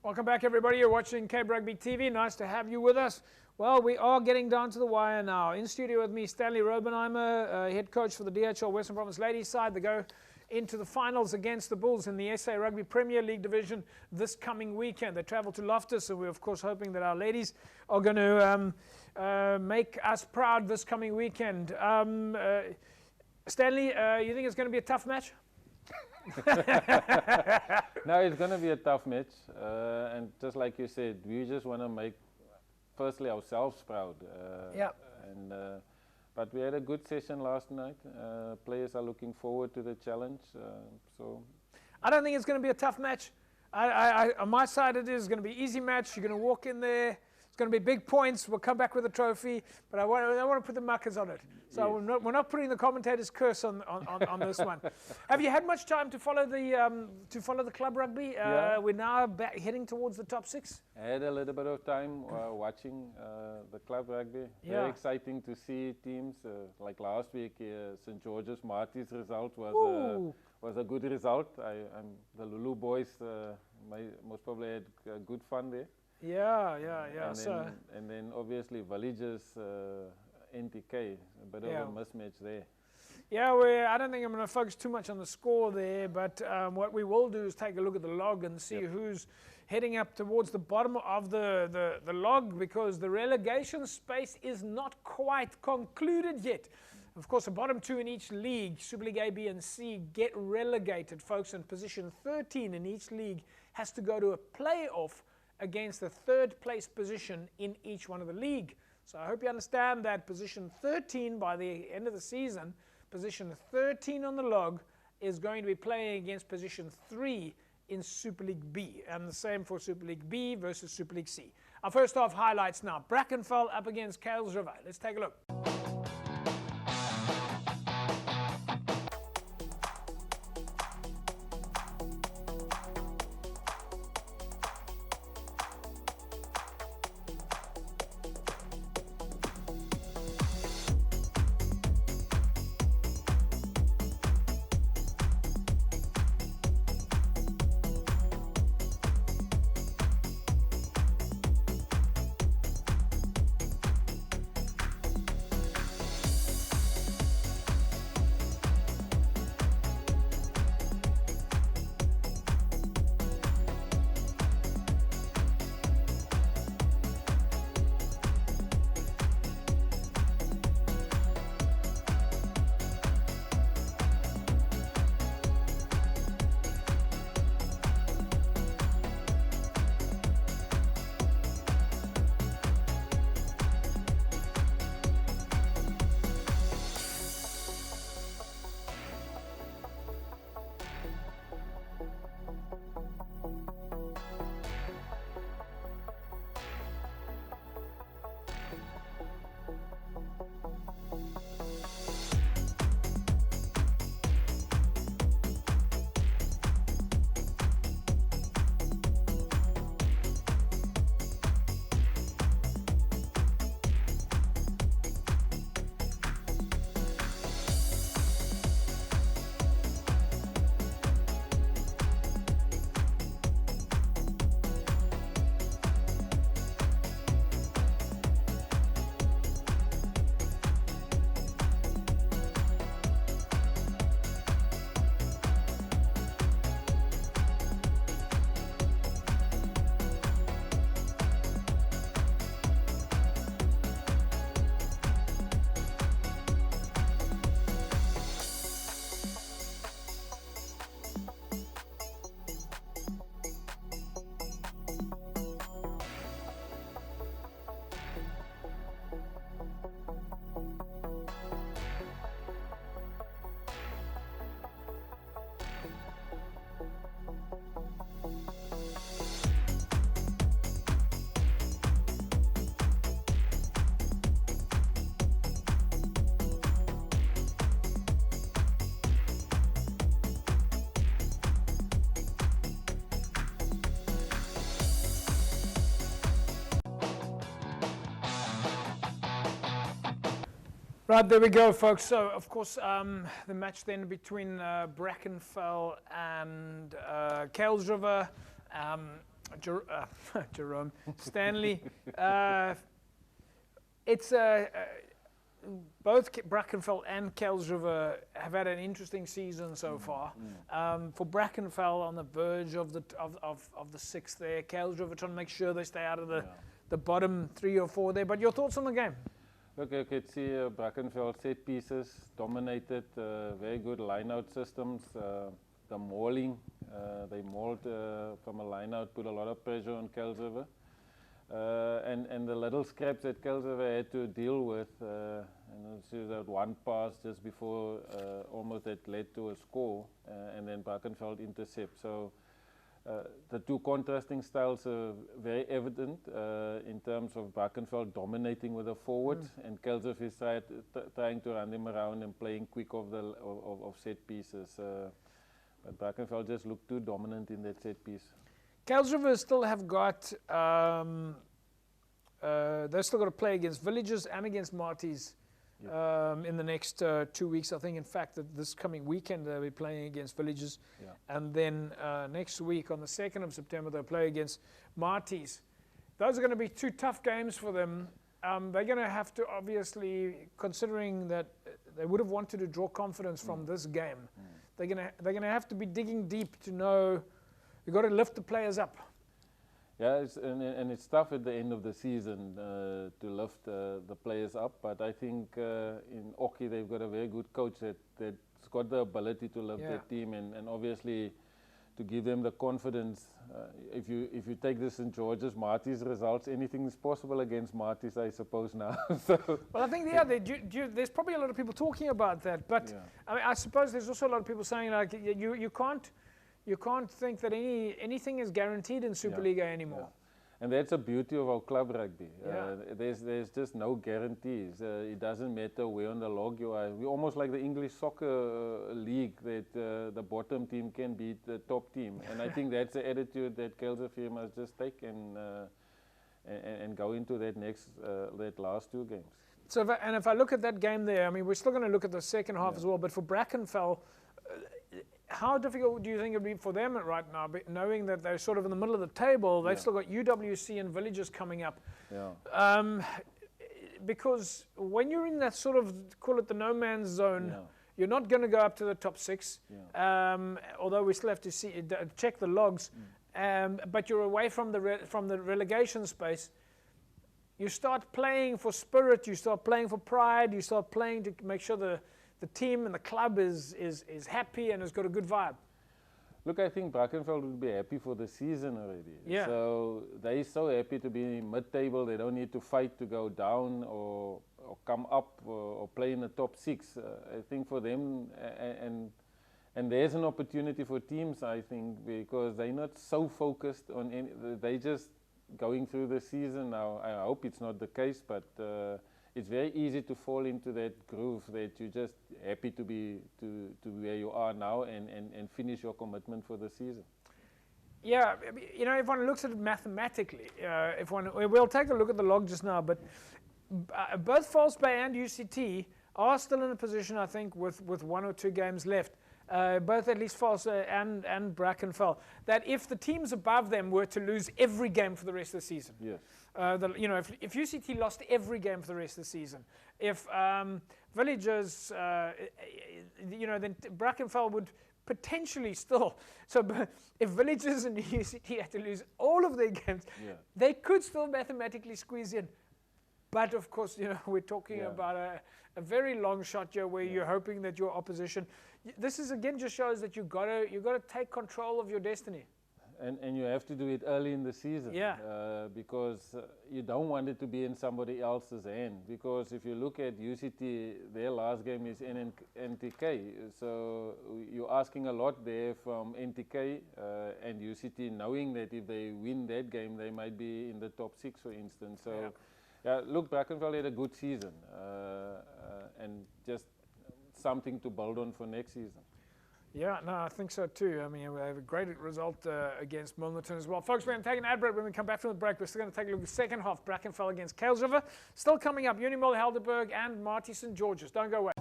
Welcome back, everybody. You're watching Cape Rugby TV. Nice to have you with us. Well, we are getting down to the wire now. In studio with me, Stanley Robenheimer, head coach for the DHL Western Province ladies side. They go into the finals against the Bulls in the SA Rugby Premier League division this coming weekend. They travel to Loftus, and we're of course hoping that our ladies are going to make us proud this coming weekend. Stanley, you think it's going to be a tough match? No, it's going to be a tough match, and just like you said, we just want to make firstly ourselves proud. But we had a good session last night. Players are looking forward to the challenge. So I don't think it's going to be a tough match. On my side, it is going to be an easy match. You're going to walk in there. It's going to be big points. We'll come back with a trophy, but I want to put the muckers on it. So yes. we're not putting the commentator's curse on this one. Have you had much time to follow the club rugby? Yeah. We're now heading towards the top 6. I had a little bit of time watching the club rugby. Yeah. Very exciting to see teams like last week. St. George's Marty's result was a good result. The Lulu boys most probably had good fun there. Yeah. And then obviously Villages, NTK, a bit of a mismatch there. Yeah, I don't think I'm going to focus too much on the score there, but what we will do is take a look at the log and see who's heading up towards the bottom of the log, because the relegation space is not quite concluded yet. Of course, the bottom 2 in each league, Super League A, B, and C, get relegated, folks, and position 13 in each league has to go to a playoff against the third place position in each one of the league. So I hope you understand that position 13 by the end of the season, position 13 on the log is going to be playing against position 3 in Super League B, and the same for Super League B versus Super League C. Our first half highlights now. Brankenfell up against Kuilsriver. Let's take a look. Right, there we go, folks. So, of course, the match then between Brankenfell and Kuilsriver. Jerome Stanley. It's both Brankenfell and Kuilsriver have had an interesting season so far. For Brankenfell on the verge of the sixth there, Kuilsriver trying to make sure they stay out of the bottom 3 or 4 there. But your thoughts on the game? Look, you could see Brankenfell set pieces dominated, very good line-out systems. The mauling, they mauled from a line-out, put a lot of pressure on Kuilsriver. And the little scraps that Kuilsriver had to deal with, and see that one pass just before almost that led to a score, and then Brankenfell intercept. So the two contrasting styles are very evident in terms of Brankenfell dominating with the forwards, and Kuilsriver is trying to run them around and playing quick of set pieces. But Brankenfell just looked too dominant in that set piece. Kuilsriver still have got, they've still got to play against Villages and against Marties in the next 2 weeks. I think, in fact, that this coming weekend they'll be playing against Villages. And then next week, on the 2nd of September, they'll play against Marties. Those are going to be 2 tough games for them. They're going to have to, obviously, considering that they would have wanted to draw confidence from this game, they're going to have to be digging deep to know you've got to lift the players up. Yeah, and it's tough at the end of the season to lift the players up. But I think in Oki they've got a very good coach that's got the ability to lift their team, and obviously to give them the confidence. If you take the St. George's Marties results, anything is possible against Marties, I suppose now. So well, I think there's probably a lot of people talking about that. But I mean, I suppose there's also a lot of people saying like you can't think that anything is guaranteed in Superliga anymore. And that's the beauty of our club rugby. There's just no guarantees. It doesn't matter where on the log you are. We're almost like the English soccer league, that the bottom team can beat the top team. And I think that's the attitude that Kuilsriver must just take and go into that last 2 games. So if I look at that game there, I mean, we're still going to look at the second half as well. But for Brankenfell, how difficult do you think it would be for them right now, knowing that they're sort of in the middle of the table? They've still got UWC and Villages coming up. Because when you're in that sort of, call it the no man's zone, you're not going to go up to the top 6, although we still have to check the logs. But you're away from the relegation space. You start playing for spirit, you start playing for pride, you start playing to make sure the team and the club is happy and has got a good vibe. Look, I think Brankenfell would be happy for the season already. So they're so happy to be mid-table. They don't need to fight to go down or come up or play in the top 6. I think for them, and there's an opportunity for teams, I think, because they're not so focused on any. They just going through the season now. I hope it's not the case, but it's very easy to fall into that groove that you're just happy to be where you are now and finish your commitment for the season. Yeah, you know, if one looks at it mathematically, we'll take a look at the log just now, but both False Bay and UCT are still in a position, I think, with 1 or 2 games left. Both at least False and Brankenfell, that if the teams above them were to lose every game for the rest of the season, you know, if UCT lost every game for the rest of the season, if Villages, you know, then Brankenfell would potentially still. So if Villages and UCT had to lose all of their games, they could still mathematically squeeze in. But of course, you know, we're talking about a very long shot here where you're hoping that your opposition. This is again just shows that you got to take control of your destiny. And you have to do it early in the season. Because you don't want it to be in somebody else's hand. Because if you look at UCT, their last game is in NTK. So you're asking a lot there from NTK and UCT, knowing that if they win that game, they might be in the top 6, for instance. So. Yeah, look, Brankenfell had a good season and just something to build on for next season. Yeah, no, I think so too. I mean, we have a great result against Milnerton as well. Folks, we're going to take an ad break. When we come back from the break, we're still going to take a look at the second half. Brankenfell against Kuilsriver. Still coming up, Unimol, Helderberg and Marty St. George's. Don't go away.